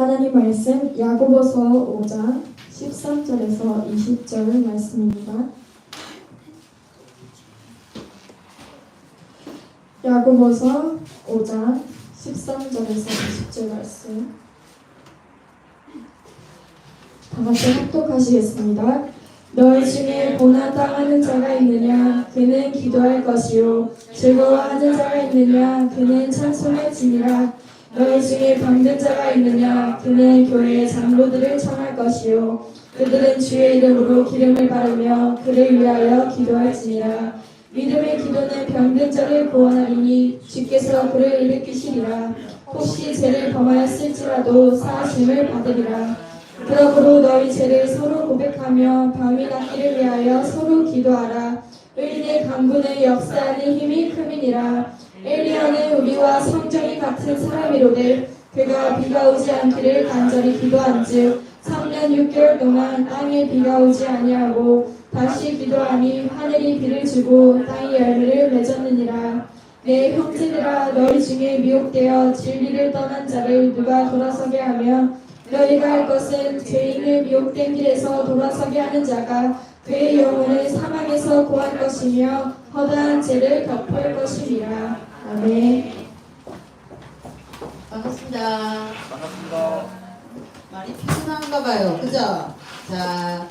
하나님 말씀 야고보서 5장 13절에서 20절 말씀입니다. 야고보서 5장 13절에서 20절 말씀 다 같이 합독하시겠습니다. 너희 중에 고난당하는 자가 있느냐 그는 기도할 것이요 즐거워하는 자가 있느냐 그는 찬송할지니라. 너희 중에 병든 자가 있느냐 그는 교회의 장로들을 청할 것이요 그들은 주의 이름으로 기름을 바르며 그를 위하여 기도할지니라. 믿음의 기도는 병든 자를 구원하리니 주께서 그를 일으키시리라. 혹시 죄를 범하였을지라도 사하심을 받으리라. 그러므로 너희 죄를 서로 고백하며 밤이 낫기를 위하여 서로 기도하라. 의인의 강구는 역사하는 힘이 큼이니라. 엘리야는 우리와 성정이 같은 사람이로되 그가 비가 오지 않기를 간절히 기도한즉 3년 6개월 동안 땅에 비가 오지 아니하고 다시 기도하니 하늘이 비를 주고 땅이 열매를 맺었느니라. 내 형제들아 너희 중에 미혹되어 진리를 떠난 자를 누가 돌아서게 하며 너희가 할 것은 죄인을 미혹된 길에서 돌아서게 하는 자가 그의 영혼을 사망에서 구할 것이며 허다한 죄를 덮을 것이니라. 아멘. 반갑습니다. 반갑습니다. 많이 피곤한가 봐요. 그죠? 자,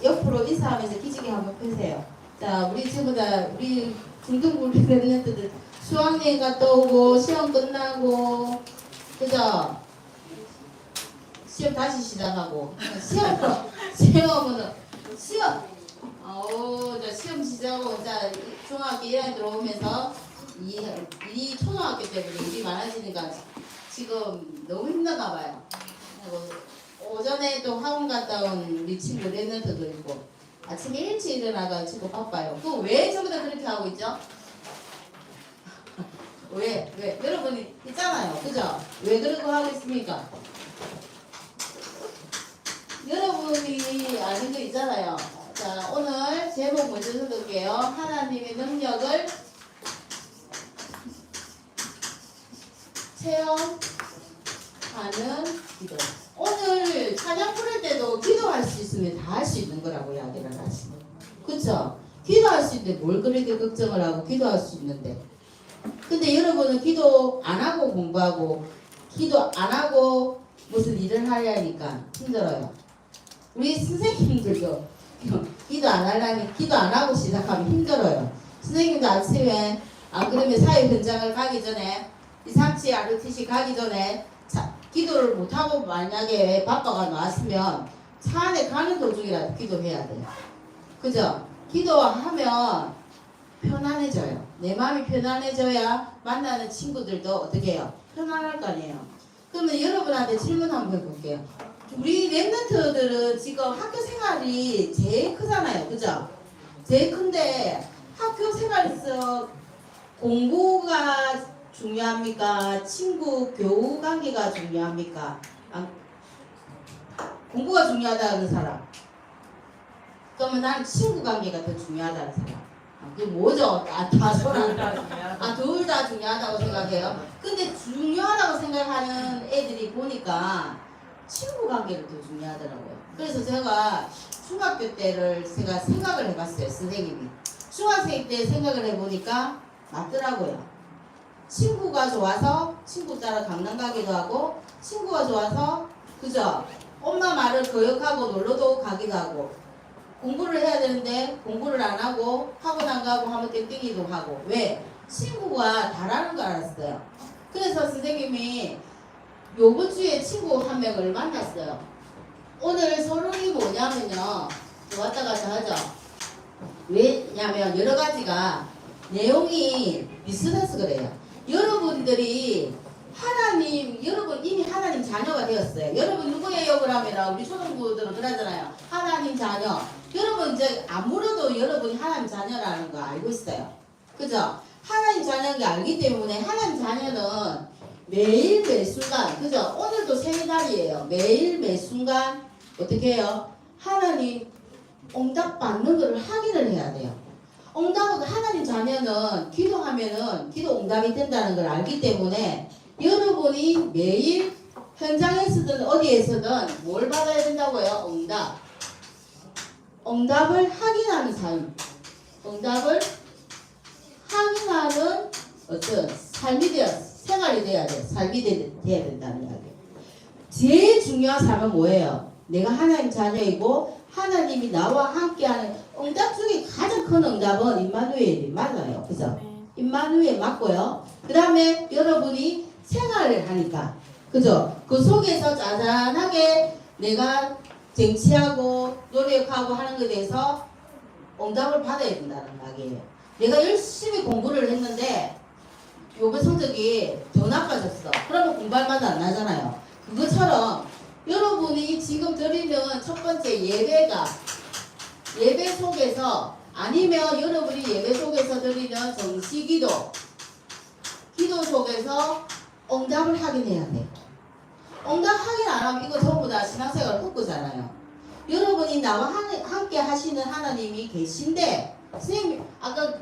옆으로 인사하면서 기지개 한번 펴세요. 자, 우리 전부 다 우리 중등부리 랩런트들 수학여행 갔다 오고 시험 끝나고 그죠? 시험 다시 시작하고 시험 자 시험 시작하고 자 중학교 1학년 들어오면서 이 초등학교 때문에 일이 많아지니까 지금 너무 힘드나 봐요. 그리고 오전에 또 학원 갔다 온 우리 친구 랩런트도 있고 아침에 일찍 일어나가지고 바빠요. 또 왜 전부 다 그렇게 하고 있죠? 왜 여러분이 있잖아요. 그죠? 왜 그러고 하고 있습니까? 여러분이 아는 거 있잖아요. 자, 오늘 제목 먼저 써둘게요. 하나님의 능력을 체험하는 기도. 오늘 찬양 부를 때도 기도할 수 있으면 다 할 수 있는 거라고 이야기를 하시네요. 그쵸? 기도할 수 있는데 뭘 그렇게 걱정을 하고 기도할 수 있는데. 근데 여러분은 기도 안 하고 공부하고 기도 안 하고 무슨 일을 하려니까 힘들어요. 우리 선생님들도 기도 안 하려니 기도 안 하고 시작하면 힘들어요. 선생님도 아침에 안 그러면 사회 현장을 가기 전에 이상치 ROTC 가기 전에 기도를 못하고 만약에 바빠가 나왔으면 차 안에 가는 도중이라도 기도해야 돼요. 그죠? 기도하면 편안해져요. 내 마음이 편안해져야 만나는 친구들도 어떻게 해요? 편안할 거 아니에요. 그러면 여러분한테 질문 한번 해볼게요. 우리 랩런트들은 지금 학교 생활이 제일 크잖아요. 그죠? 제일 큰데 학교 생활에서 공부가 중요합니까? 친구 교우 관계가 중요합니까? 공부가 중요하다는 사람. 그러면 난 친구 관계가 더 중요하다는 사람. 그게 뭐죠? 둘 다 중요하다고 생각해요. 근데 중요하다고 생각하는 애들이 보니까 친구 관계를 더 중요하더라고요. 그래서 제가 중학교 때를 제가 생각을 해봤어요. 선생님이. 중학생 때 생각을 해보니까 맞더라고요. 친구가 좋아서 친구 따라 강남 가기도 하고 친구가 좋아서 그죠? 엄마 말을 거역하고 놀러도 가기도 하고 공부를 해야 되는데 공부를 안 하고 학원 안 가고 하면 땡땡이도 하고 왜? 친구가 다라는 걸 알았어요. 그래서 선생님이 요번 주에 친구 한 명을 만났어요. 오늘 서론이 뭐냐면요. 왔다 갔다 하죠. 왜냐면 여러 가지가 내용이 비슷해서 그래요. 여러분들이 여러분 이미 하나님 자녀가 되었어요. 여러분 누구예요? 그러면 우리 초등부들은 그러잖아요. 하나님 자녀. 여러분 이제 안 물어도 여러분이 하나님 자녀라는 거 알고 있어요. 그죠? 하나님 자녀인 게 알기 때문에 하나님 자녀는 매일 매순간 그죠? 오늘도 생일날이에요. 매일 매순간 어떻게 해요? 하나님 응답 받는 것을 확인을 해야 돼요. 응답은 하나님 자녀는 기도하면은 기도 응답이 된다는 걸 알기 때문에 여러분이 매일 현장에서든 어디에서든 뭘 받아야 된다고요? 응답. 응답을 확인하는 삶. 응답을 확인하는 어떤 생활이 돼야 돼. 삶이 돼야 된다는 이야기. 제일 중요한 삶은 뭐예요? 내가 하나님 자녀이고 하나님이 나와 함께하는 응답 중에 가장 큰 응답은 임마누엘이 맞아요. 그죠? 임마누엘 맞고요. 그 다음에 여러분이 생활을 하니까 그죠? 그 속에서 짜잔하게 내가 쟁취하고 노력하고 하는 것에 대해서 응답을 받아야 된다는 이야기예요. 내가 열심히 공부를 했는데 요번 성적이 더 나빠졌어. 그러면 공부할 맛은 안 나잖아요. 그것처럼 여러분이 지금 드리는 첫 번째 예배가 예배 속에서 아니면 여러분이 예배 속에서 드리는 정시기도 기도 속에서 응답을 확인해야 돼. 응답 확인 안 하면 이거 전부 다 신앙생활 헛거잖아요. 여러분이 나와 함께 하시는 하나님이 계신데 선생님 아까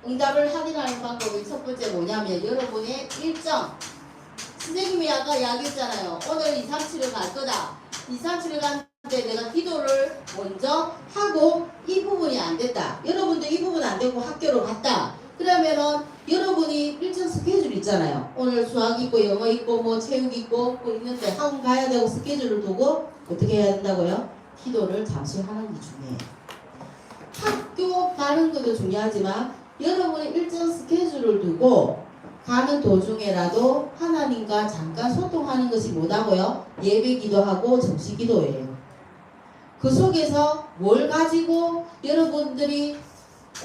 응답을 확인하는 방법이 첫 번째 뭐냐면 여러분의 일정 선생님이 아까 이야기했잖아요. 오늘 237을 갈 거다. 237을 갔는데 내가 기도를 먼저 하고 이 부분이 안 됐다. 여러분도 이 부분 안 되고 학교로 갔다. 그러면은 여러분이 일정 스케줄 있잖아요. 오늘 수학 있고 영어 있고 뭐 체육 있고 뭐 있는데 학원 가야 되고 스케줄을 두고 어떻게 해야 된다고요? 기도를 잠시 하는 게 중요해요. 학교 가는 것도 중요하지만 여러분이 일정 스케줄을 두고 가는 도중에라도 하나님과 잠깐 소통하는 것이 뭐다고요? 예배 기도하고 정시 기도예요. 그 속에서 뭘 가지고 여러분들이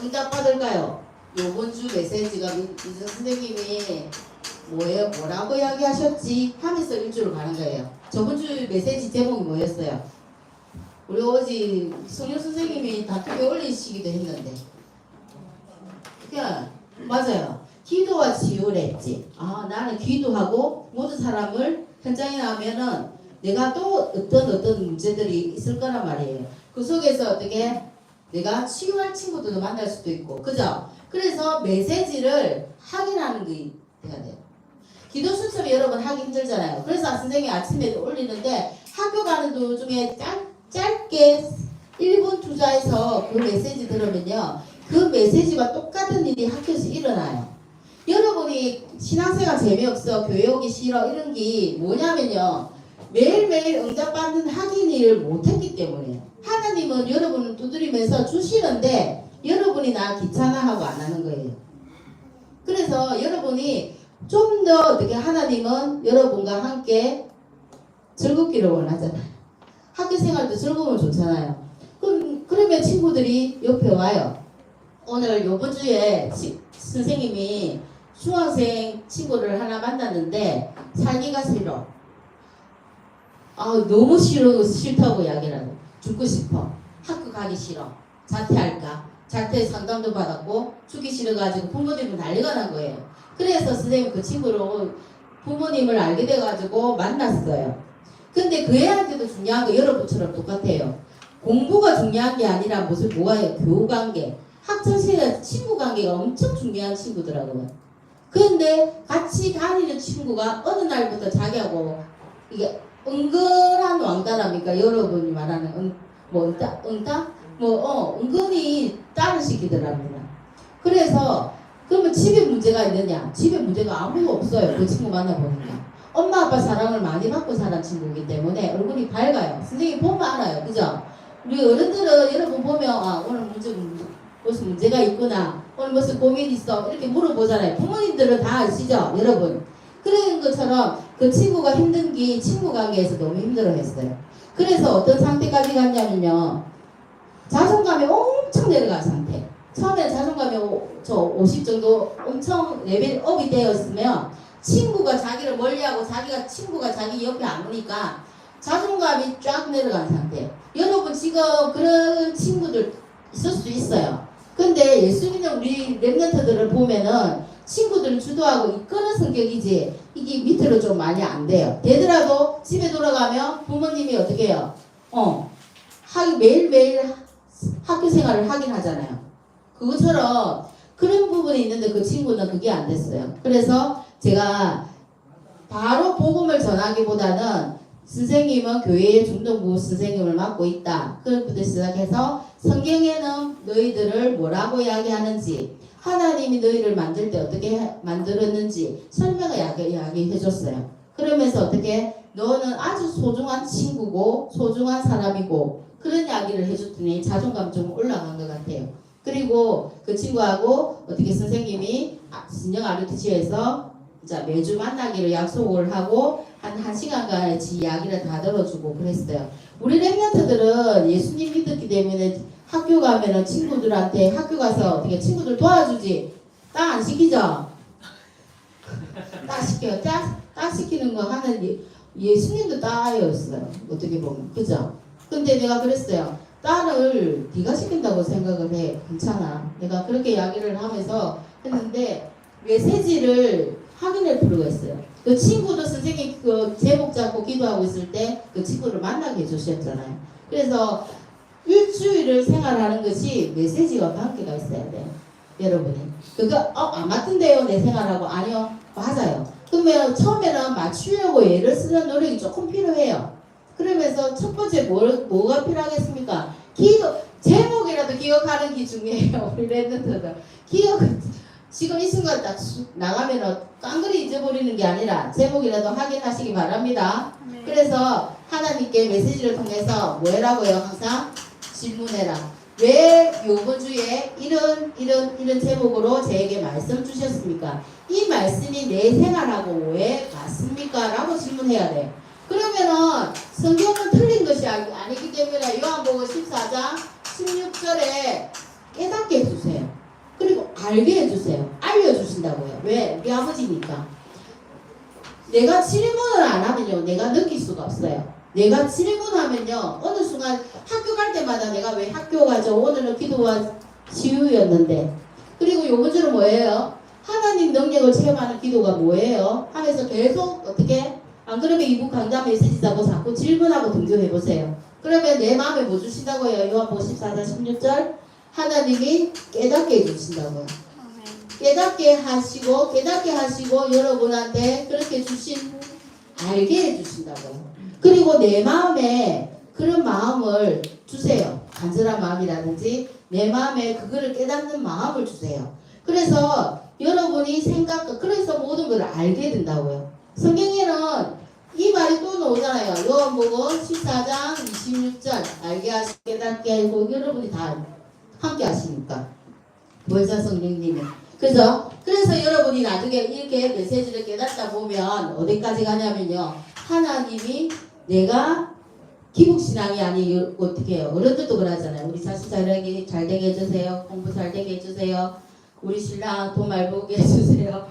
응답받을까요? 요번 주 메시지가 이준 선생님이 뭐예요? 뭐라고 이야기하셨지? 하면서 일주를 가는 거예요. 저번 주 메시지 제목이 뭐였어요? 우리 어제 성현 선생님이 다투게 올리시기도 했는데 그러니까 맞아요. 기도와 치유랬지. 아 나는 기도하고 모든 사람을 현장에 나오면은 내가 또 어떤 문제들이 있을 거란 말이에요. 그 속에서 어떻게 내가 치유할 친구들도 만날 수도 있고 그죠? 그래서 메시지를 확인하는 게 돼야 돼요. 기도 수첩 여러분 하기 힘들잖아요. 그래서 선생님이 아침에도 올리는데 학교 가는 도중에 짧게 1분 투자해서 그 메시지 들으면요. 그 메시지와 똑같은 일이 학교에서 일어나요. 여러분이 신앙생활 재미없어 교회 오기 싫어 이런 게 뭐냐면요. 매일매일 응답받는 확인을 못했기 때문이에요. 하나님은 여러분을 두드리면서 주시는데 여러분이 나 귀찮아하고 안 하는 거예요. 그래서 여러분이 좀 더 어떻게 하나님은 여러분과 함께 즐겁기를 원하잖아요. 학교 생활도 즐거우면 좋잖아요. 그러면 친구들이 옆에 와요. 오늘 요번 주에 선생님이 중학생 친구를 하나 만났는데 살기가 싫어. 너무 싫다고 이야기를 하고 죽고 싶어. 학교 가기 싫어. 자퇴할까? 자퇴 상담도 받았고 죽기 싫어가지고 부모님은 난리가 난 거예요. 그래서 선생님 그 친구를 부모님을 알게 돼가지고 만났어요. 근데 그 애한테도 중요한 거 여러분처럼 똑같아요. 공부가 중요한 게 아니라 뭐가요? 교우관계. 학창시절 친구 관계가 엄청 중요한 친구더라고요. 그런데 같이 다니는 친구가 어느 날부터 자기하고 이게 은근한 왕따랍니까? 여러분이 말하는 응따? 은근히 딸을 시키더랍니다. 그래서 그러면 집에 문제가 있느냐? 집에 문제가 아무도 없어요. 그 친구 만나보니까. 엄마 아빠 사랑을 많이 받고 자란 친구이기 때문에 얼굴이 밝아요. 선생님 보면 알아요. 그죠? 우리 어른들은 여러분 보면 오늘 무슨 문제가 있구나. 오늘 무슨 고민 있어. 이렇게 물어보잖아요. 부모님들은 다 아시죠? 여러분. 그런 것처럼 그 친구가 힘든 게 친구 관계에서 너무 힘들어했어요. 그래서 어떤 상태까지 갔냐면요. 자존감이 엄청 내려간 상태. 처음에 자존감이 50 정도 엄청 레벨업이 되었으면 친구가 자기를 멀리하고 친구가 자기 옆에 안 오니까 자존감이 쫙 내려간 상태. 여러분 지금 그런 친구들 있을 수 있어요. 근데 예수 믿는 우리 랩런트들을 보면은 친구들을 주도하고 이끄는 성격이지 이게 밑으로 좀 많이 안 돼요. 되더라도 집에 돌아가면 부모님이 어떻게 해요? 매일매일 학교 생활을 하긴 하잖아요. 그것처럼 그런 부분이 있는데 그 친구는 그게 안 됐어요. 그래서 제가 바로 복음을 전하기보다는 선생님은 교회의 중등부 선생님을 맡고 있다. 그것부터 시작해서 성경에는 너희들을 뭐라고 이야기하는지, 하나님이 너희를 만들 때 어떻게 만들었는지 설명을 이야기해 줬어요. 그러면서 어떻게 너는 아주 소중한 친구고 소중한 사람이고 그런 이야기를 해줬더니 자존감 좀 올라간 것 같아요. 그리고 그 친구하고 어떻게 선생님이 진영 RUTC에서 매주 만나기로 약속을 하고 한 1시간까지 이야기를 다 들어주고 그랬어요. 우리 랩런트들은 예수님 믿었기 때문에 학교 가면은 친구들한테 학교 가서 어떻게 친구들 도와주지? 딱 안 시키죠? 딱 시켜요. 딱 시키는 거 하는 예수님도 따였어요. 어떻게 보면. 그죠? 근데 내가 그랬어요. 딸을 네가 시킨다고 생각을 해. 괜찮아. 내가 그렇게 이야기를 하면서 했는데 메시지를 확인할 필요가 있어요. 그 친구도 선생님 그 제목 잡고 기도하고 있을 때 그 친구를 만나게 해주셨잖아요. 그래서 일주일을 생활하는 것이 메시지와 관계가 있어야 돼요. 여러분이. 그거 안 맞던데요 내 생활하고. 아니요. 맞아요. 그러면 처음에는 맞추려고 애를 쓰는 노력이 조금 필요해요. 그러면서 첫 번째 뭐가 필요하겠습니까? 제목이라도 기억하는 게 중요해요. 우리 랩런트들. 지금 이 순간 딱 나가면은 깡그리 잊어버리는 게 아니라 제목이라도 확인하시기 바랍니다. 네. 그래서 하나님께 메시지를 통해서 뭐라고요? 항상 질문해라. 왜 요번 주에 이런 제목으로 저에게 말씀 주셨습니까? 이 말씀이 내 생활하고 왜 같습니까? 라고 질문해야 돼요. 그러면은 성경은 틀린 것이 아니기 때문에 요한복음 14장 16절에 깨닫게 해주세요. 그리고 알게 해주세요. 알려주신다고요. 왜? 우리 아버지니까. 내가 질문을 안 하면요 내가 느낄 수가 없어요. 내가 질문하면요 어느 순간 학교 갈 때마다 내가 왜 학교 가죠? 오늘은 기도와 치유였는데. 그리고 요번 주는 뭐예요? 하나님 능력을 체험하는 기도가 뭐예요? 하면서 계속 어떻게 안 그러면 이북 강좌 메시지라고 자꾸 질문하고 등교해보세요. 그러면 내 마음에 뭐 주신다고요? 요한복음 14장 16절 하나님이 깨닫게 해주신다고요. 깨닫게 하시고 여러분한테 그렇게 주신 알게 해주신다고요. 그리고 내 마음에 그런 마음을 주세요. 간절한 마음이라든지 내 마음에 그거를 깨닫는 마음을 주세요. 그래서 여러분이 그래서 모든 걸 알게 된다고요. 성경에는 이 말이 또 나오잖아요. 요한복음 14장 26절 알게 하시고 깨닫게 하고 여러분이 다 함께 하시니까 보혜사 성령님이. 그죠? 그래서 여러분이 나중에 이렇게 메시지를 깨닫다 보면 어디까지 가냐면요 하나님이 내가 기복신앙이 아니 어떻게 해요? 어른들도 그러잖아요. 우리 자식 잘 되게 해주세요. 공부 잘 되게 해주세요. 우리 신랑 돈 많이 벌게 해주세요.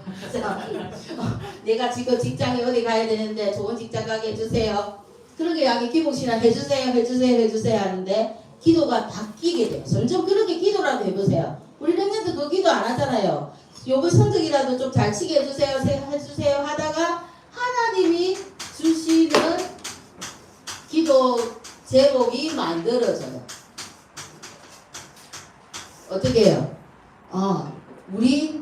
내가 지금 직장에 어디 가야 되는데 좋은 직장 가게 해주세요. 그렇게 이야기 기복신앙 해주세요 하는데 기도가 바뀌게 돼요. 점점 그렇게 기도라도 해보세요. 우리 랩런트 그 기도 안 하잖아요. 요번 성적이라도 좀 잘 치게 해주세요 하다가 하나님이 주시는 기도 제목이 만들어져요. 어떻게 해요? 우리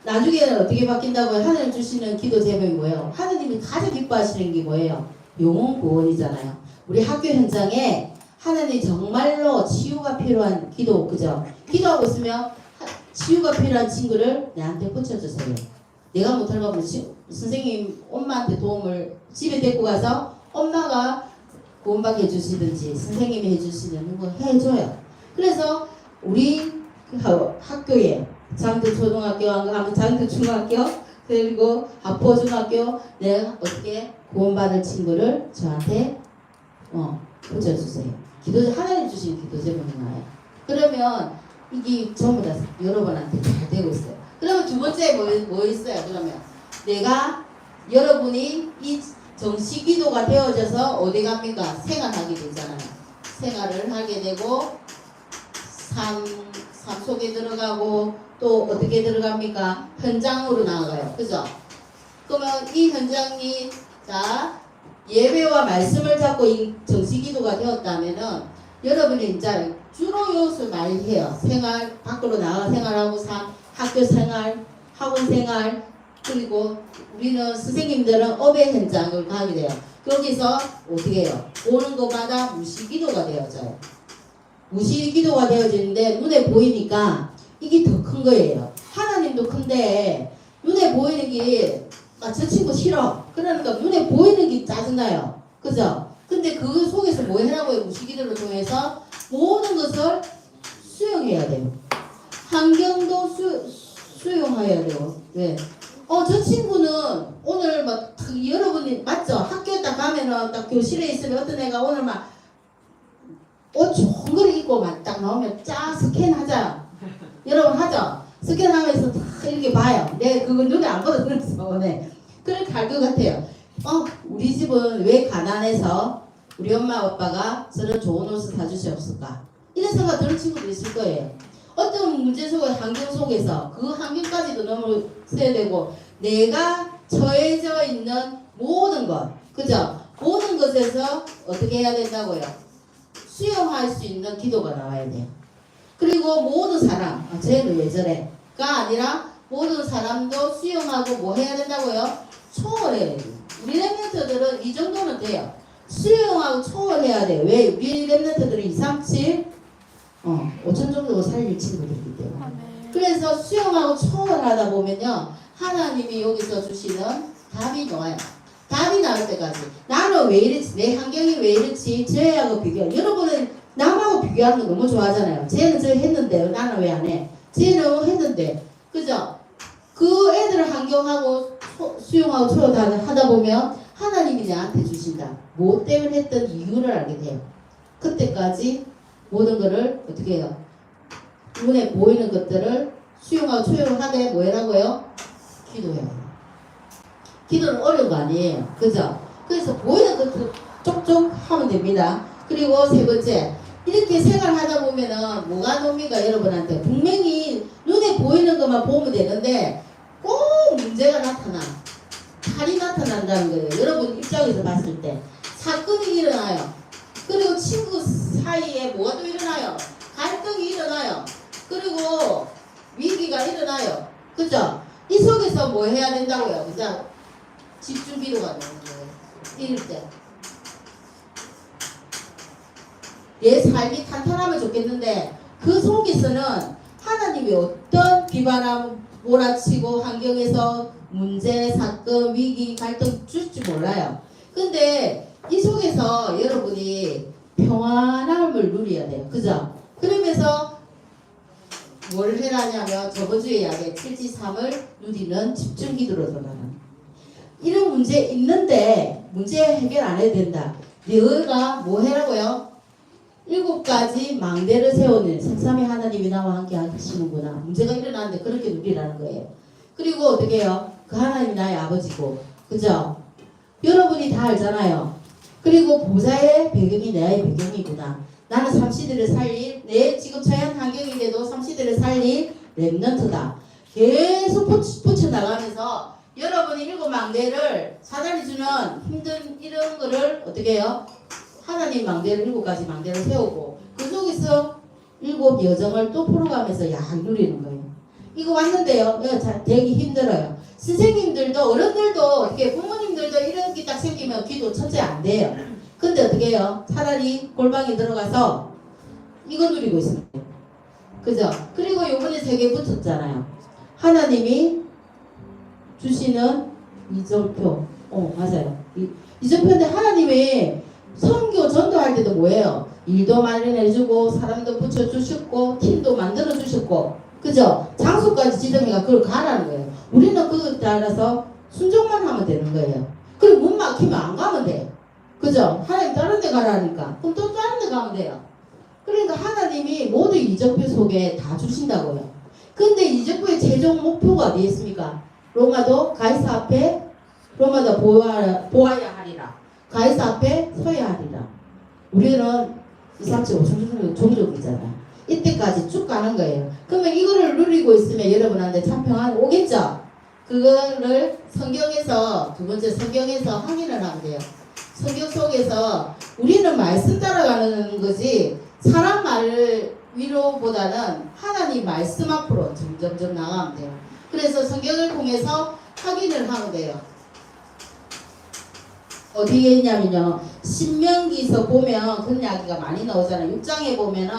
나중에는 어떻게 바뀐다고요? 하나님 주시는 기도 제목이 뭐예요? 하나님이 가장 기뻐하시는 게 뭐예요? 영혼 구원이잖아요. 우리 학교 현장에 하나님 정말로 치유가 필요한 기도, 그죠? 기도하고 있으면 치유가 필요한 친구를 내한테 붙여주세요. 내가 못할 거면 선생님 엄마한테 도움을 집에 데리고 가서 엄마가 구원받게 해주시든지 선생님이 해주시는 거 해줘요. 그래서 우리 학교에 장도초등학교, 장도중학교 그리고 하포중학교 내가 어떻게 구원받을 친구를 저한테 붙여주세요. 하나님 주신 기도 제목이 나와요. 그러면 이게 전부 다 여러분한테 잘 되고 있어요. 그러면 두 번째 뭐 있어요? 그러면 내가 여러분이 이 정시 기도가 되어져서 어디 갑니까? 생활하게 되잖아요. 생활을 하게 되고 삶 속에 들어가고 또 어떻게 들어갑니까? 현장으로 나아가요. 그죠? 그러면 이 현장이 예배와 말씀을 잡고 이 정시 기도가 되었다면은 여러분이 이제 주로 요소 많이 해요. 생활, 밖으로 나가 생활하고 학교 생활, 학원 생활, 그리고 우리는 선생님들은 업의 현장을 가게 돼요. 거기서 어떻게 해요? 오는 것마다 무시기도가 되어져요. 무시기도가 되어지는데 눈에 보이니까 이게 더 큰 거예요. 하나님도 큰데 눈에 보이는 게 저 친구 싫어. 그러니까 눈에 보이는 게 짜증나요. 그죠? 근데 그 속에서 뭐 해라고요? 무시기도를 통해서 모든 것을 수용해야 돼요. 환경도 수용해야 돼요. 왜? 저 친구는 오늘 막 여러분이 맞죠? 학교에 딱 가면은 딱 교실에 있으면 어떤 애가 오늘 막 옷 좋은 걸 입고 막 딱 나오면 쫙 스캔하자. 여러분 하죠? 스캔하면서 다 이렇게 봐요. 내 그거 눈에 안 보여서 네. 그렇게 할 것 같아요. 우리 집은 왜 가난해서 우리 엄마 아빠가 저런 좋은 옷을 사주셨을까? 이런 생각 드는 친구도 있을 거예요. 어떤 문제 속에 환경 속에서 그 환경까지도 너무 써야 되고 내가 처해져 있는 모든 것, 그죠? 모든 것에서 어떻게 해야 된다고요? 수용할 수 있는 기도가 나와야 돼요. 그리고 모든 사람, 쟤는 왜 저래? 가 아니라 모든 사람도 수용하고 뭐 해야 된다고요? 초월해야 돼요. 우리 랩런트들은 이 정도는 돼요. 수용하고 초월해야 돼요. 왜? 우리 랩런트들은 2, 3, 7 5천 정도 살릴 친구들이기 때문에. 그래서 수용하고 초월하다 보면요, 하나님이 여기서 주시는 답이 나와요. 답이 나올 때까지 나는 왜 이렇지, 내 환경이 왜 이렇지, 쟤하고 비교. 여러분은 남하고 비교하는 거 너무 좋아하잖아요. 쟤는 저 했는데 나는 왜 안 해? 쟤는 했는데, 그죠? 그 애들 환경하고 수용하고 초월하다 보면 하나님이 나한테 주신다. 뭐 때문에 했던 이유를 알게 돼요. 그때까지 모든 것을 어떻게 해요? 눈에 보이는 것들을 수용하고 초월하되 뭐라고요? 기도해요. 기도는 어려운 거 아니에요. 그죠? 그래서 보이는 것들 쪽쪽 하면 됩니다. 그리고 세 번째, 이렇게 생활하다 보면은 뭐가 놉니까? 여러분한테 분명히 눈에 보이는 것만 보면 되는데 꼭 문제가 나타나. 탈이 나타난다는 거예요. 여러분 입장에서 봤을 때 사건이 일어나요. 그리고 친구 사이에 뭐가 또 일어나요? 갈등이 일어나요. 그리고 위기가 일어나요. 그죠? 이 속에서 뭐 해야 된다고요? 그죠? 집중 기도가 되는 거예요. 이럴 때. 내 삶이 탄탄하면 좋겠는데 그 속에서는 하나님이 어떤 비바람 몰아치고 환경에서 문제, 사건, 위기, 갈등 줄지 몰라요. 근데 이 속에서 여러분이 평안함을 누려야 돼요. 그죠? 그러면서 뭘 해라냐면 저번 주에 이야기한 7지3을 누리는 집중 기도로 돌아가는. 이런 문제 있는데 문제 해결 안 해도 된다. 너희가 뭐 해라고요? 7가지 망대를 세우는 생삼위 하나님이 나와 함께 하시는구나. 문제가 일어나는데 그렇게 누리라는 거예요. 그리고 어떻게 해요? 그 하나님이 나의 아버지고, 그죠? 여러분이 다 알잖아요. 그리고 보좌의 배경이 나의 배경이구나. 나는 삼시대를 살릴, 내 지금 처한 환경인데도 삼시대를 살릴 랩넌트다. 계속 붙여나가면서 여러분이 7망대를 사단이 주는 힘든 이런 거를 어떻게 해요? 하나님 망대를 7가지 망대를 세우고 그 속에서 7 여정을 또 풀어가면서 약 누리는 거예요. 이거 왔는데요. 되게 힘들어요. 선생님들도 어른들도 어떻게 부모님들도 이런 게 딱 생기면 기도 첫째 안 돼요. 근데 어떻게 해요? 차라리 골방에 들어가서 이거 누리고 있습니다. 그죠? 그리고 요번에 3개 붙었잖아요. 하나님이 주시는 이정표. 맞아요. 이정표인데 하나님이 선교 전도할 때도 뭐예요? 일도 마련해주고 사람도 붙여주셨고 팀도 만들어주셨고 그죠? 장소까지 지정해가 그걸 가라는 거예요. 우리는 그거에 따라서 순종만 하면 되는 거예요. 그리고 문 막히면 안 가면 돼. 그죠? 하나님 다른 데 가라니까. 그럼 또 다른 데 가면 돼요. 그러니까 하나님이 모두 이적표 속에 다 주신다고요. 근데 이적표의 최종 목표가 어디 있습니까? 로마도 가이사 앞에 로마도 보아야 하리라. 가이사 앞에 서야 하리라. 우리는 2, 3, 7, 5천 종족이잖아요. 이때까지 쭉 가는 거예요. 그러면 이거를 누리고 있으면 여러분한테 참 평안 오겠죠? 그거를 성경에서 두 번째 성경에서 확인을 하면 돼요. 성경 속에서 우리는 말씀 따라가는 거지 사람 말 위로보다는 하나님 말씀 앞으로 점점점 나가면 돼요. 그래서 성경을 통해서 확인을 하면 돼요. 어디에 있냐면요. 신명기서 보면 그런 이야기가 많이 나오잖아요. 6장에 보면은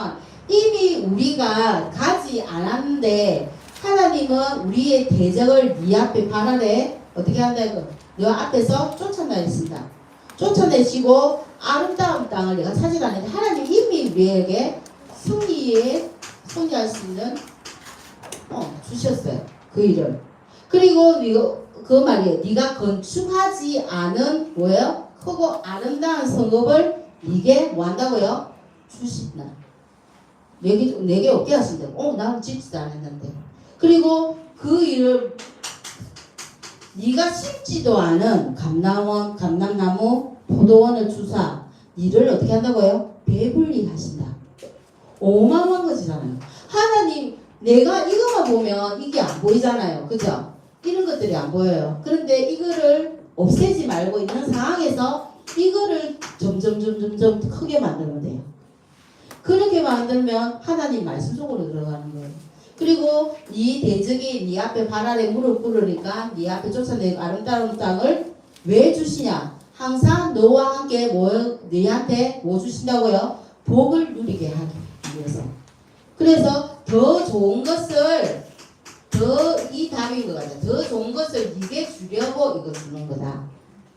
이미 우리가 가지 않았는데 하나님은 우리의 대적을 네 앞에 발아래 어떻게 한다고? 너 앞에서 쫓아내신다. 쫓아내시고 아름다운 땅을 내가 차지하는데 하나님 이미 우리에게 승리할 수 있는 주셨어요. 그 일을. 그리고 그 말이에요. 네가 건축하지 않은 뭐예요? 크고 아름다운 성읍을 네게 뭐 한다고요? 주신다. 내게 없게 하신다고. 나는 짓지도 않았는데. 그리고 그 일을 네가 심지도 않은 감람나무, 포도원을 주사 이를 어떻게 한다고요? 배불리 하신다. 어마어마한 것이잖아요. 하나님 내가 이것만 보면 이게 안 보이잖아요. 그죠? 이런 것들이 안 보여요. 그런데 이거를 없애지 말고 있는 상황에서 이거를 점점 크게 만들면 돼요. 그렇게 만들면 하나님 말씀 속으로 들어가는 거예요. 그리고 네 대적이 네 앞에 발 아래 무릎 꿇으니까 네 앞에 쫓아내고 아름다운 땅을 왜 주시냐? 항상 너와 함께 너희한테 뭐 주신다고요? 복을 누리게 하기 위해서. 그래서 더 좋은 것을 이 답인 것 같아요. 더 좋은 것을 네게 주려고 이거 주는 거다.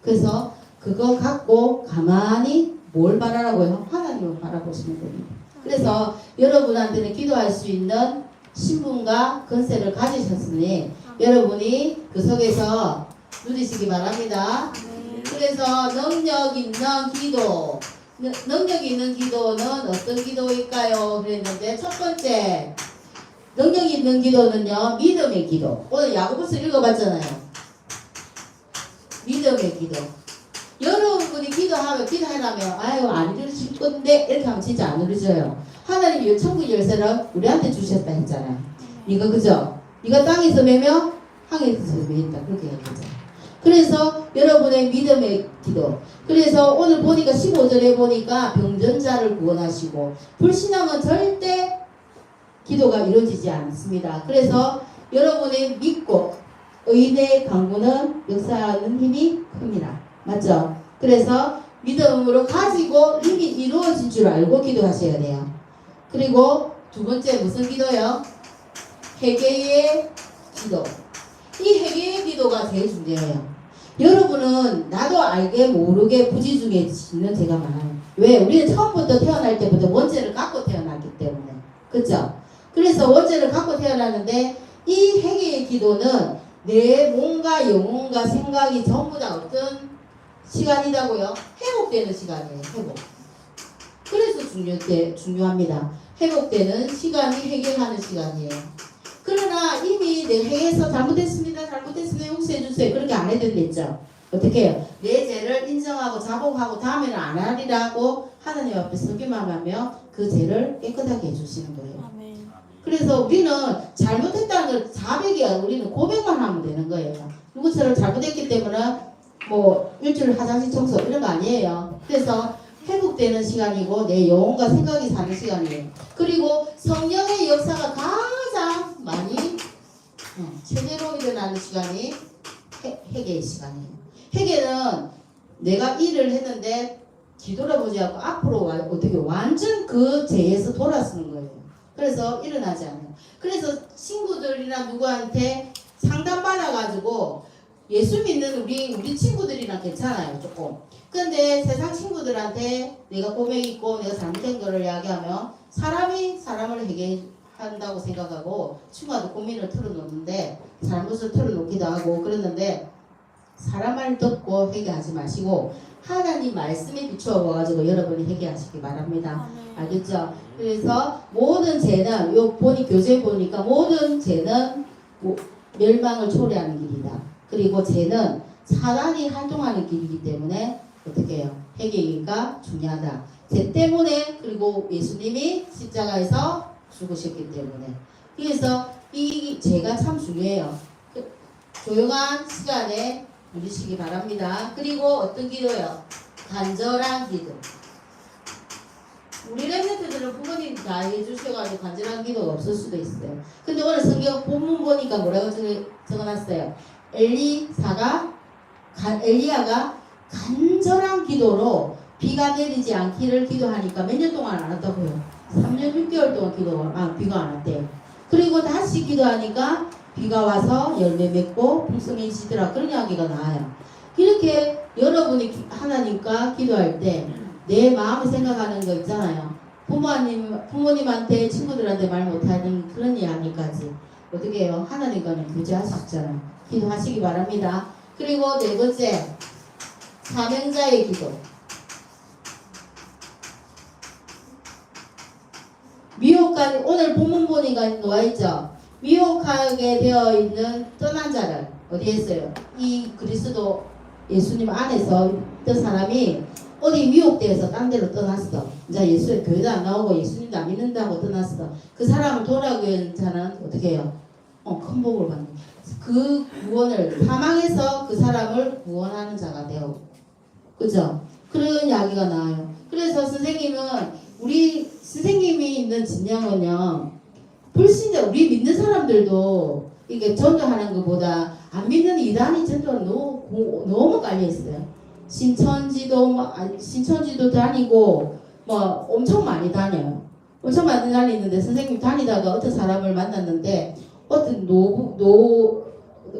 그래서 그거 갖고 가만히 뭘 바라라고요? 하나님을 바라보시면 됩니다. 그래서 여러분한테는 기도할 수 있는 신분과 권세를 가지셨으니 여러분이 그 속에서 누리시기 바랍니다. 그래서 능력 있는 기도, 능력 있는 기도는 어떤 기도일까요? 그랬는데 첫 번째 능력 있는 기도는요, 믿음의 기도. 오늘 야고보서 읽어봤잖아요. 믿음의 기도. 여러분이 기도하라면 아유 안 이루어질 건데 이렇게 하면 진짜 안 이루어져요. 하나님이 천국 열쇠를 우리한테 주셨다 했잖아요. 이거 그죠? 이거 땅에서 매며 하늘에서 매인다 그렇게 얘기하잖아요. 그래서 여러분의 믿음의 기도. 그래서 오늘 보니까 15절에 보니까 병전자를 구원하시고 불신앙은 절대 기도가 이루어지지 않습니다. 그래서 여러분의 믿고 의인의 강구는 역사하는 힘이 큽니다. 맞죠? 그래서 믿음으로 가지고 이미 이루어진 줄 알고 기도하셔야 돼요. 그리고 두 번째 무슨 기도요? 회개의 기도. 이 회개의 기도가 제일 중요해요. 여러분은 나도 알게 모르게 부지중에 짓는 죄가 많아요. 왜? 우리는 처음부터 태어날 때부터 원죄를 갖고 태어났기 때문에. 그렇죠? 그래서 원죄를 갖고 태어났는데 이 회개의 기도는 내 몸과 영혼과 생각이 전부 다 어떤 시간이라고요? 회복되는 시간이에요. 회복. 그래서 중요합니다. 회복되는 시간이 해결하는 시간이에요. 그러나 이미 내가 회개해서 잘못했습니다. 용서해주세요. 그렇게 안 해도 됐죠. 어떻게 해요? 내 죄를 인정하고 자복하고 다음에는 안 하리라고 하나님 앞에 서기만 하며 그 죄를 깨끗하게 해주시는 거예요. 아멘. 그래서 우리는 잘못했다는 걸 자백이야. 우리는 고백만 하면 되는 거예요. 누구처럼 잘못했기 때문에 뭐 일주일 화장실 청소 이런 거 아니에요. 그래서 회복되는 시간이고 내 영혼과 생각이 사는 시간이에요. 그리고 성령의 역사가 가장 많이 제대로 일어나는 시간이 회개의 시간이에요. 회개는 내가 일을 했는데 뒤돌아보지 않고 앞으로 어떻게 완전 그 죄에서 돌아서는 거예요. 그래서 일어나지 않아요. 그래서 친구들이나 누구한테 상담받아가지고 예수 믿는 우리 친구들이랑 괜찮아요. 조금. 근데 세상 친구들한테 내가 고백이 있고 내가 잘못된 거를 이야기하면 사람이 사람을 회개한다고 생각하고 친구한테 고민을 털어놓는데 잘못을 털어놓기도 하고 그랬는데 사람 말 듣고 회개하지 마시고 하나님 말씀에 비추어 봐가지고 여러분이 회개하시기 바랍니다. 알겠죠? 그래서 모든 죄는 교재 보니까 모든 죄는 멸망을 초래하는 길이다. 그리고 죄는 사단이 활동하는 길이기 때문에 어떻게 해요? 회개가 중요하다. 죄 때문에 그리고 예수님이 십자가에서 죽으셨기 때문에 그래서 이 죄가 참 중요해요. 조용한 시간에 누리시기 바랍니다. 그리고 어떤 기도요? 간절한 기도. 우리 랩런트들은 부모님 다 해주셔가지고 간절한 기도가 없을 수도 있어요. 근데 오늘 성경 본문 보니까 뭐라고 적어놨어요? 엘리야가 간절한 기도로 비가 내리지 않기를 기도하니까 몇 년 동안 안 왔다고요? 3년 6개월 동안 비가 안 왔대요. 그리고 다시 기도하니까 비가 와서 열매 맺고 풍성해지더라. 그런 이야기가 나와요. 이렇게 여러분이 하나님과 기도할 때 내 마음을 생각하는 거 있잖아요. 부모님한테 친구들한테 말 못하는 그런 이야기까지 어떻게 해요? 하나님과는 교제할 수 있잖아요. 기도하시기 바랍니다. 그리고 네 번째, 사명자의 기도. 미혹하게, 오늘 본문 보니까 놓아있죠. 미혹하게 되어 있는 떠난 자를 어디에 있어요? 이 그리스도 예수님 안에서 있던 사람이 어디 미혹되어서 딴 데로 떠났어. 이제 예수의 교회도 안 나오고 예수님도 안 믿는다고 떠났어. 그 사람을 돌아오기 위한 자는 어떻게 해요? 큰 복을 받는. 그 구원을, 사망해서 그 사람을 구원하는 자가 되어. 그죠? 그런 이야기가 나와요. 그래서 선생님은, 우리 선생님이 있는 진영은요, 불신자, 우리 믿는 사람들도 이게 전도하는 것보다 안 믿는 이단이 전도는 너무 깔려있어요. 신천지도 다니고, 엄청 많이 다녀요. 엄청 많이 다니는데, 선생님 다니다가 어떤 사람을 만났는데, 어떤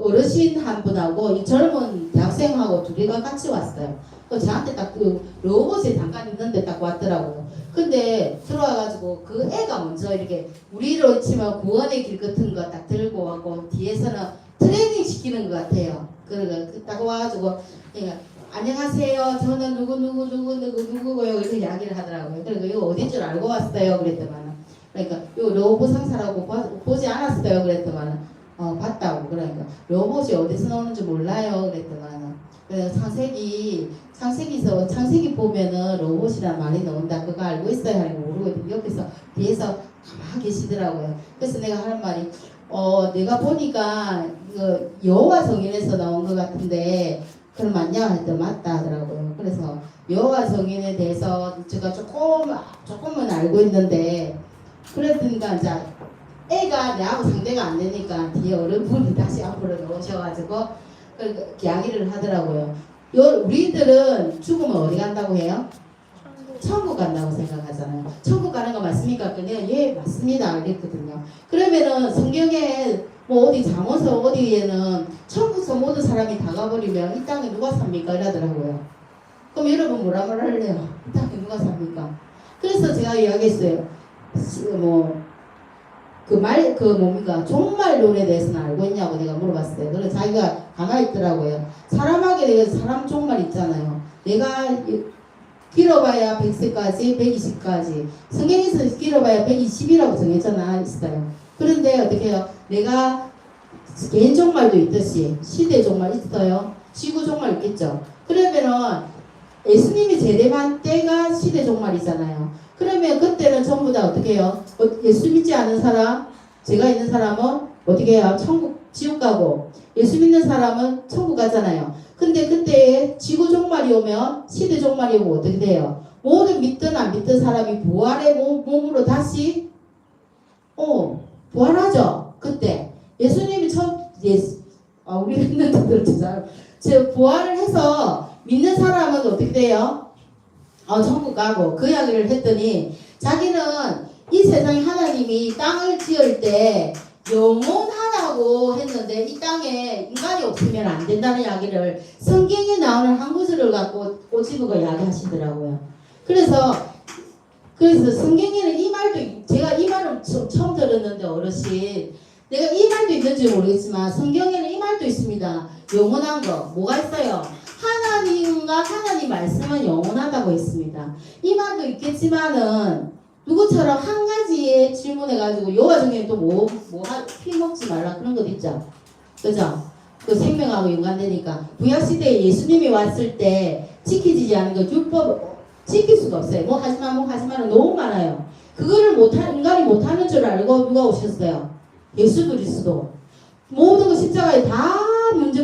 어르신 한 분하고 이 젊은 대학생하고 둘이가 같이 왔어요. 저한테 딱 그 로봇에 잠깐 있는데 딱 왔더라고요. 근데 들어와가지고 그 애가 먼저 이렇게 우리로 치면 구원의 길 같은 거 딱 들고 와고 뒤에서는 트레이닝 시키는 것 같아요. 딱 와가지고 안녕하세요. 저는 누구고요. 이렇게 이야기를 하더라고요. 그리고 이거 어딘 줄 알고 왔어요. 그랬더만 그러니까 요 로봇 상사라고 보지 않았어요. 그랬더만 봤다고. 그러니까 로봇이 어디서 나오는지 몰라요. 그랬더만 그래서 창세기 보면은 로봇이란 말이 나온다. 그거 알고 있어야 하는 거 모르고 옆에서 뒤에서 가만히 계시더라고요. 그래서 내가 하는 말이 내가 보니까 그 여호와 성인에서 나온 것 같은데 그럼 맞냐 했더니 맞다 하더라고요. 그래서 여호와 성인에 대해서 제가 조금은 알고 있는데 그랬더니까 이제 애가 내하고 상대가 안 되니까 뒤에 어른분이 다시 앞으로 나오셔가지고 이야기를 하더라고요. 우리들은 죽으면 어디 간다고 해요? 천국 간다고 생각하잖아요. 천국 가는 거 맞습니까? 그냥 예 맞습니다. 그랬거든요. 그러면은 성경에 어디 장어서 어디에는 천국서 모든 사람이 다 가버리면 이 땅에 누가 삽니까? 이러더라고요. 그럼 여러분 뭐라 말할래요? 이 땅에 누가 삽니까? 그래서 제가 이야기했어요. 종말론에 대해서는 알고 있냐고 내가 물어봤어요. 그래서 자기가 가만히 있더라고요. 사람에게 대해서 사람 종말 있잖아요. 내가 길어봐야 100세까지, 120까지. 성경에서 길어봐야 120이라고 정해져 있어요. 그런데 어떻게 해요? 내가 개인 종말도 있듯이 시대 종말 있어요. 지구 종말 있겠죠. 그러면은 예수님이 제대한 때가 시대 종말이잖아요. 그러면 그때는 전부 다 어떻게 해요? 예수 믿지 않은 사람, 제가 있는 사람은 어떻게 해요? 지옥 가고 예수 믿는 사람은 천국 가잖아요. 근데 그때 지구 종말이 오면 시대 종말이 오면 어떻게 돼요? 모든 믿든 안 믿든 사람이 부활의 몸으로 다시 부활하죠. 그때 예수님이 우리 믿는 분들 부활을 해서 믿는 사람은 어떻게 돼요? 천국 가고 그 이야기를 했더니 자기는 이 세상에 하나님이 땅을 지을 때 영원하다고 했는데 이 땅에 인간이 없으면 안 된다는 이야기를 성경에 나오는 한 구절을 갖고 꼬집어가 이야기하시더라고요. 그래서 성경에는 이 말도 제가 이 말을 처음 들었는데 어르신 내가 이 말도 있는지 모르겠지만 성경에는 이 말도 있습니다. 영원한 거 뭐가 있어요? 하나님과 하나님 말씀은 영원하다고 했습니다. 이 말도 있겠지만은 누구처럼 한 가지에 질문해가지고 여호와 중에 또 피 먹지 말라 그런 것 있죠. 그죠? 그 생명하고 연관되니까 구약시대에 예수님이 왔을 때 지키지 않은 거 율법 지킬 수가 없어요. 하지마는 너무 많아요. 그거를 인간이 못하는 줄 알고 누가 오셨어요? 예수 그리스도. 모든 거 십자가에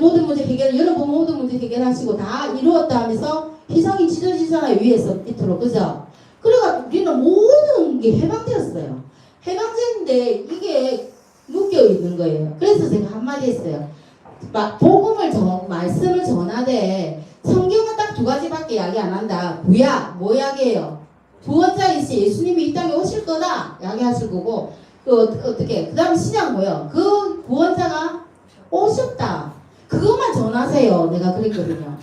모든 문제 해결, 여러분 모든 문제 해결하시고 다 이루었다 하면서 희생이 찢어지잖아요. 위에서 밑으로. 그죠? 그래가 우리는 모든 게 해방되었어요. 해방되는데 이게 묶여 있는 거예요. 그래서 제가 한마디 했어요. 복음을 말씀을 전하되 성경은 딱 두 가지밖에 이야기 안 한다. 구약, 뭐 이야기해요? 구원자이시 예수님이 이 땅에 오실 거다 이야기하실 거고 어떻게 그 다음 신약 뭐요? 그 구원자가 오셨다. 그것만 전하세요. 내가 그랬거든요.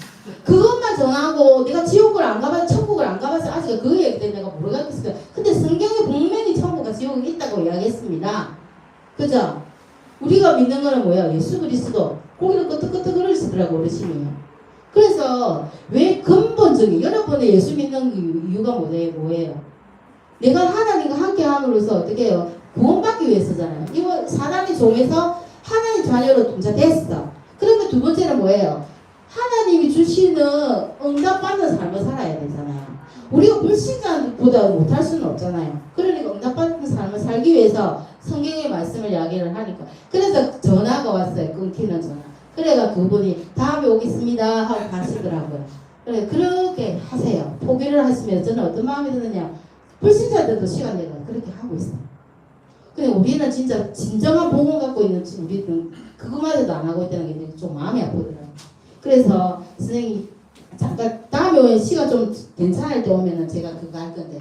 그것만 전하고 내가 지옥을 안 가봐서 천국을 안 가봐서 아직 그 얘기 때문에 내가 모르겠어요. 근데 성경에 분명히 천국과 지옥이 있다고 이야기했습니다. 그죠? 우리가 믿는 거는 뭐야? 예수 그리스도. 고기를 끄덕끄덕 그러시더라고 어르신이요. 그래서 왜 근본적인 여러분의 예수 믿는 이유가 뭐예요? 내가 하나님과 함께 함으로써 어떻게 해요? 구원받기 위해서잖아요. 이거 사단의 종에서 하나님 자녀로 동자됐어. 그러면 두 번째는 뭐예요? 하나님이 주시는 응답받는 삶을 살아야 되잖아요. 우리가 불신자보다 못할 수는 없잖아요. 그러니까 응답받는 삶을 살기 위해서 성경의 말씀을 이야기를 하니까. 그래서 전화가 왔어요. 끊기는 전화. 그래가 그분이 다음에 오겠습니다 하고 가시더라고요. 그래 그렇게 하세요. 포기를 하시면 저는 어떤 마음이 드느냐. 불신자들도 시간 내가 그렇게 하고 있어요. 근데 우리는 진짜 진정한 복음 갖고 있는 우리는 그거마저도 안 하고 있다는 게 좀 마음이 아프더라고요. 그래서 선생님 잠깐 다음에 오면 시간 좀 괜찮을 때 오면은 제가 그거 할 건데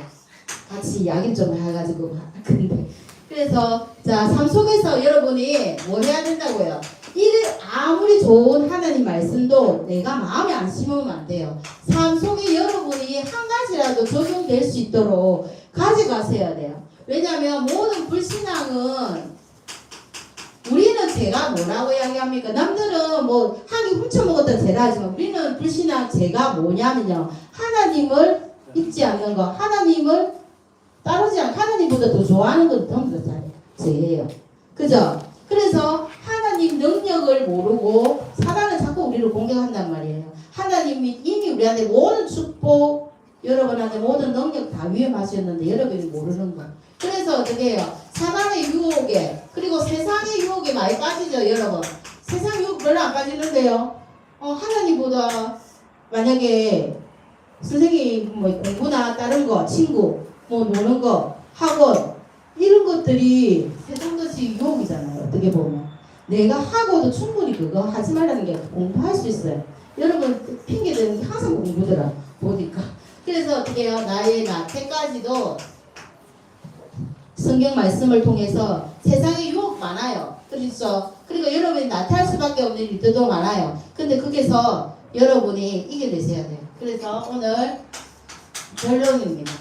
같이 이야기 좀 해가지고 할 건데 그래서 자 삶 속에서 여러분이 뭘 해야 된다고요? 아무리 좋은 하나님 말씀도 내가 마음에 안 심으면 안 돼요. 삶 속에 여러분이 한 가지라도 적용될 수 있도록 가져가셔야 돼요. 왜냐하면 모든 불신앙은 우리는 죄가 뭐라고 이야기합니까? 남들은 뭐 한개 훔쳐먹었다 죄라 하지만 우리는 불신앙 죄가 뭐냐면요. 하나님을 잊지 않는 거, 하나님을 따르지 않고 하나님보다 더 좋아하는 건 전부 다 죄예요. 그죠? 그래서 하나님 능력을 모르고 사단은 자꾸 우리를 공격한단 말이에요. 하나님이 이미 우리한테 모든 축복, 여러분한테 모든 능력 다 위임하셨는데 여러분이 모르는 거. 그래서 어떻게 해요? 사단의 유혹에 그리고 세상의 유혹에 많이 빠지죠, 여러분. 세상 유혹 별로 안 빠지는데요. 하나님보다 만약에 선생님 뭐 공부나 다른 거, 친구, 뭐 노는 거, 학원 이런 것들이 세상 것이 유혹이잖아요. 어떻게 보면 내가 하고도 충분히 그거 하지 말라는 게 공부할 수 있어요. 여러분 핑계 대는 게 항상 공부더라 보니까. 그래서 어떻게 해요? 나의 나태까지도 성경 말씀을 통해서 세상에 유혹 많아요. 그렇죠? 그리고 여러분이 나태할 수밖에 없는 일들도 많아요. 근데 거기서 여러분이 이겨내셔야 돼요. 그래서 오늘 결론입니다.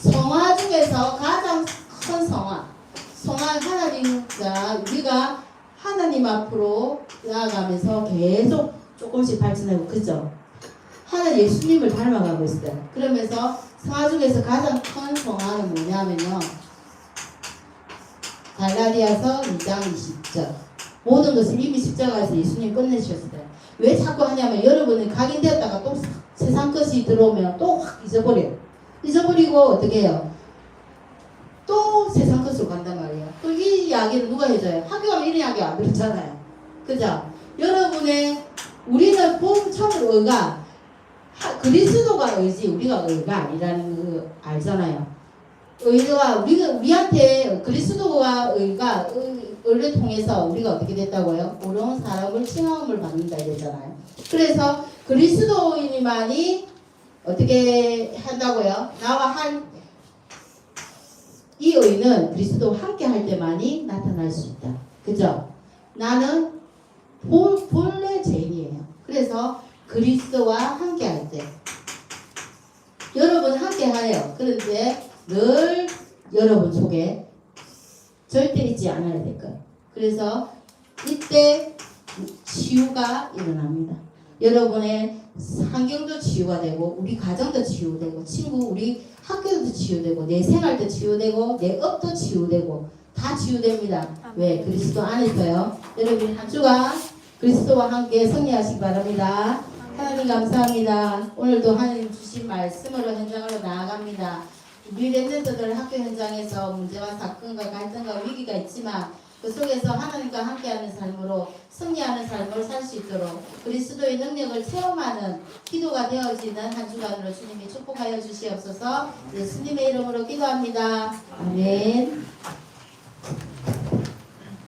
성화 중에서 가장 큰 성화 하나님과 우리가 하나님 앞으로 나아가면서 계속 조금씩 발전하고 그죠? 하나님 예수님을 닮아가고 있어요. 그러면서 성화 중에서 가장 큰 성화는 뭐냐면요. 갈라디아서 2장 20절. 모든 것을 이미 십자가에서 예수님 끝내셨어요. 왜 자꾸 하냐면 여러분이 각인되었다가 또 세상 것이 들어오면 또 확 잊어버려요. 잊어버리고 어떻게 해요? 또 세상 것으로 간단 말이에요. 또 이 이야기를 누가 해줘요? 학교 가면 이런 이야기 안 들었잖아요. 그죠? 여러분의 우리는 처음으로 의가 그리스도가 의지 우리가 의가 아니라는 거 알잖아요. 의가 우리한테 그리스도가 의를 통해서 우리가 어떻게 됐다고요? 어려운 사람을 칭함을 받는다 이랬잖아요. 그래서 그리스도인이만이 어떻게 한다고요? 나와 이 의는 그리스도와 함께 할 때만이 나타날 수 있다. 그죠? 나는 본래 죄인이에요. 그래서 그리스도와 함께 할 때 여러분 함께 하요. 그런데 늘 여러분 속에 절대 잊지 않아야 될 거예요. 그래서 이때 치유가 일어납니다. 여러분의 환경도 치유가 되고 우리 가정도 치유되고 친구 우리 학교도 치유되고 내 생활도 치유되고 내 업도 치유되고 다 치유됩니다. 왜? 그리스도 안에서요. 여러분 한 주간 그리스도와 함께 승리하시기 바랍니다. 하나님 감사합니다. 오늘도 하나님 주신 말씀으로 현장으로 나아갑니다. 우리 렘넌트들 학교 현장에서 문제와 사건과 갈등과 위기가 있지만 그 속에서 하나님과 함께하는 삶으로 승리하는 삶을 살 수 있도록 그리스도의 능력을 체험하는 기도가 되어지는 한 주간으로 주님이 축복하여 주시옵소서. 예수님의 이름으로 기도합니다. 아멘.